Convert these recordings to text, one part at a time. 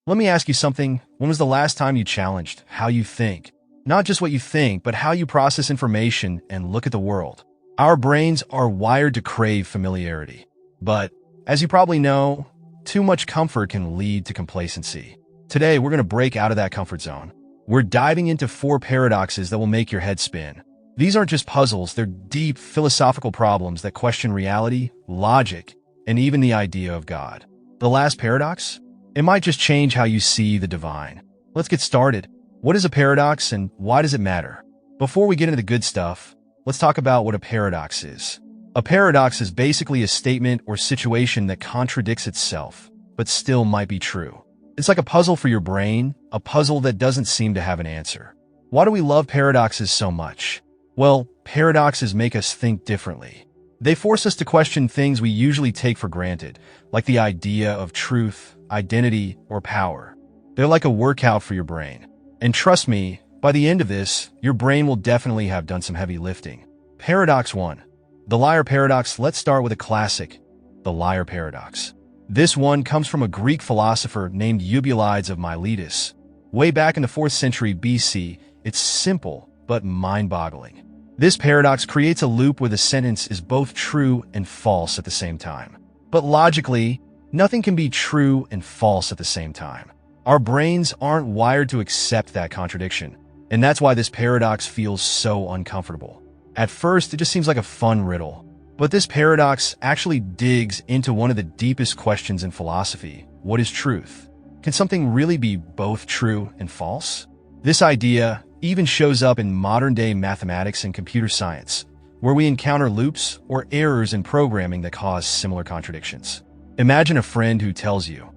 Let me ask you something. When was the last time you challenged how you think? Not just what you think, but how you process information and look at the world. Our brains are wired to crave familiarity. But, as you probably know, too much comfort can lead to complacency. Today, we're going to break out of that comfort zone. We're diving into 4 paradoxes that will make your head spin. These aren't just puzzles, they're deep philosophical problems that question reality, logic, and even the idea of God. The last paradox? It might just change how you see the divine. Let's get started. What is a paradox and why does it matter? Before we get into the good stuff, let's talk about what a paradox is. A paradox is basically a statement or situation that contradicts itself, but still might be true. It's like a puzzle for your brain, a puzzle that doesn't seem to have an answer. Why do we love paradoxes so much? Well, paradoxes make us think differently. They force us to question things we usually take for granted, like the idea of truth, identity, or power. They're like a workout for your brain. And trust me, by the end of this, your brain will definitely have done some heavy lifting. Paradox 1. The liar paradox. Let's start with a classic, the liar paradox. This one comes from a Greek philosopher named Eubulides of Miletus. Way back in the 4th century BC, it's simple, but mind-boggling. This paradox creates a loop where the sentence is both true and false at the same time. But logically, nothing can be true and false at the same time. Our brains aren't wired to accept that contradiction, and that's why this paradox feels so uncomfortable. At first, it just seems like a fun riddle, but this paradox actually digs into one of the deepest questions in philosophy. What is truth? Can something really be both true and false? This idea even shows up in modern-day mathematics and computer science, where we encounter loops or errors in programming that cause similar contradictions. Imagine a friend who tells you,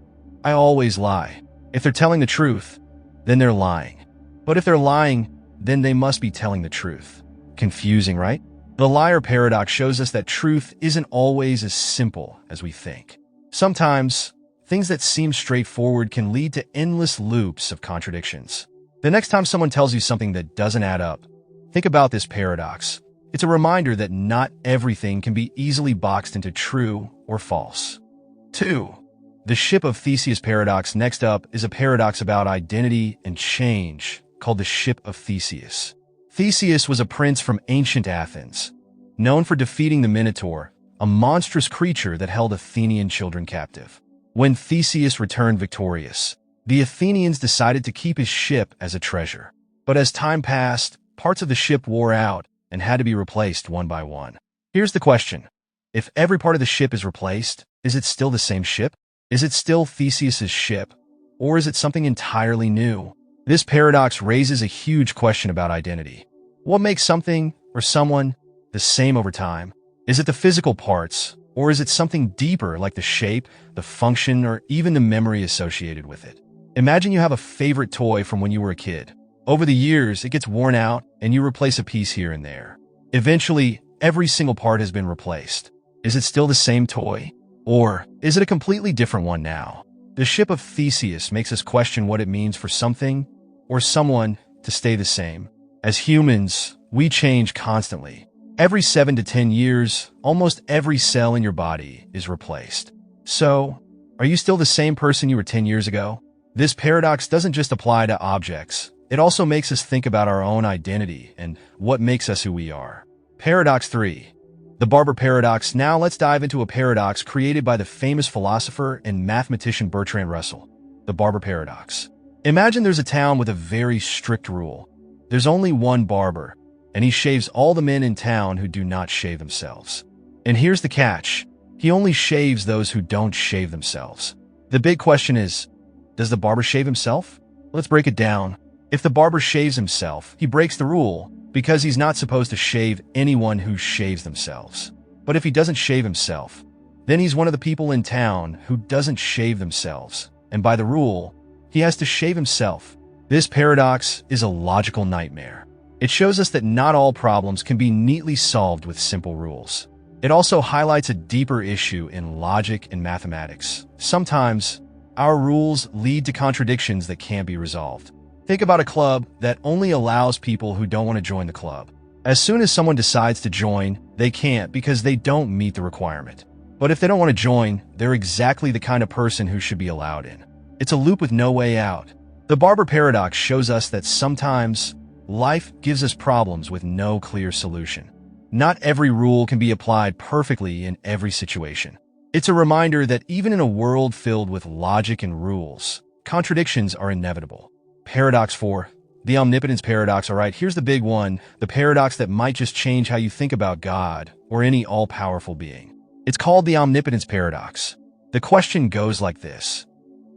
"I always lie." If they're telling the truth, then they're lying. But if they're lying, then they must be telling the truth. Confusing, right? The liar paradox shows us that truth isn't always as simple as we think. Sometimes, things that seem straightforward can lead to endless loops of contradictions. The next time someone tells you something that doesn't add up, think about this paradox. It's a reminder that not everything can be easily boxed into true or false. 2. The Ship of Theseus paradox. Next up is a paradox about identity and change called the Ship of Theseus. Theseus was a prince from ancient Athens, known for defeating the Minotaur, a monstrous creature that held Athenian children captive. When Theseus returned victorious, the Athenians decided to keep his ship as a treasure. But as time passed, parts of the ship wore out and had to be replaced one by one. Here's the question. If every part of the ship is replaced, is it still the same ship? Is it still Theseus's ship? Or is it something entirely new? This paradox raises a huge question about identity. What makes something or someone the same over time? Is it the physical parts, or is it something deeper like the shape, the function, or even the memory associated with it? Imagine you have a favorite toy from when you were a kid. Over the years, it gets worn out and you replace a piece here and there. Eventually, every single part has been replaced. Is it still the same toy? Or is it a completely different one now? The Ship of Theseus makes us question what it means for something or someone to stay the same. As humans, we change constantly. Every 7 to 10 years, almost every cell in your body is replaced. So, are you still the same person you were 10 years ago? This paradox doesn't just apply to objects. It also makes us think about our own identity and what makes us who we are. Paradox 3. The barber paradox. Now let's dive into a paradox created by the famous philosopher and mathematician Bertrand Russell. The barber paradox. Imagine there's a town with a very strict rule. There's only one barber, and he shaves all the men in town who do not shave themselves. And here's the catch. He only shaves those who don't shave themselves. The big question is, does the barber shave himself? Let's break it down. If the barber shaves himself, he breaks the rule because he's not supposed to shave anyone who shaves themselves. But if he doesn't shave himself, then he's one of the people in town who doesn't shave themselves. And by the rule, he has to shave himself. This paradox is a logical nightmare. It shows us that not all problems can be neatly solved with simple rules. It also highlights a deeper issue in logic and mathematics. Sometimes, our rules lead to contradictions that can't be resolved. Think about a club that only allows people who don't want to join the club. As soon as someone decides to join, they can't because they don't meet the requirement. But if they don't want to join, they're exactly the kind of person who should be allowed in. It's a loop with no way out. The barber paradox shows us that sometimes life gives us problems with no clear solution. Not every rule can be applied perfectly in every situation. It's a reminder that even in a world filled with logic and rules, contradictions are inevitable. Paradox 4. The Omnipotence Paradox. All right, here's the big one, the paradox that might just change how you think about God or any all-powerful being. It's called the Omnipotence Paradox. The question goes like this.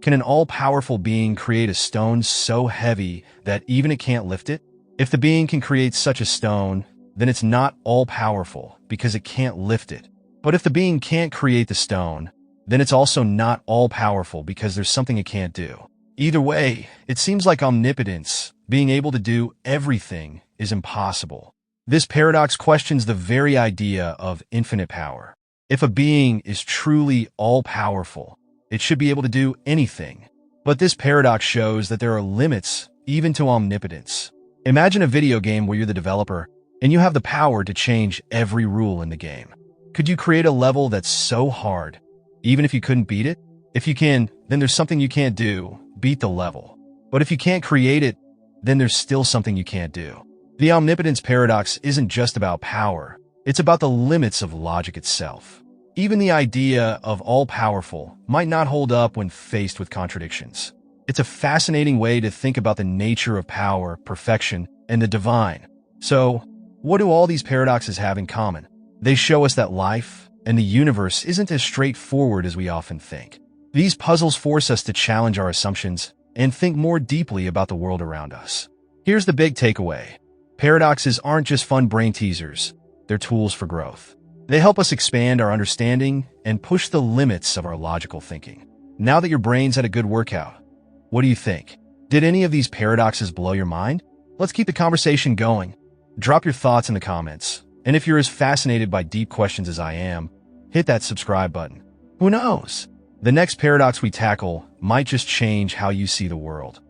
Can an all-powerful being create a stone so heavy that even it can't lift it? If the being can create such a stone, then it's not all-powerful because it can't lift it. But if the being can't create the stone, then it's also not all-powerful because there's something it can't do. Either way, it seems like omnipotence, being able to do everything, is impossible. This paradox questions the very idea of infinite power. If a being is truly all-powerful, it should be able to do anything. But this paradox shows that there are limits even to omnipotence. Imagine a video game where you're the developer and you have the power to change every rule in the game. Could you create a level that's so hard, even if you couldn't beat it? If you can, then there's something you can't do, beat the level. But if you can't create it, then there's still something you can't do. The omnipotence paradox isn't just about power, it's about the limits of logic itself. Even the idea of all-powerful might not hold up when faced with contradictions. It's a fascinating way to think about the nature of power, perfection, and the divine. So, what do all these paradoxes have in common? They show us that life and the universe isn't as straightforward as we often think. These puzzles force us to challenge our assumptions and think more deeply about the world around us. Here's the big takeaway. Paradoxes aren't just fun brain teasers, they're tools for growth. They help us expand our understanding and push the limits of our logical thinking. Now that your brain's had a good workout, what do you think? Did any of these paradoxes blow your mind? Let's keep the conversation going. Drop your thoughts in the comments. And if you're as fascinated by deep questions as I am, hit that subscribe button. Who knows? The next paradox we tackle might just change how you see the world.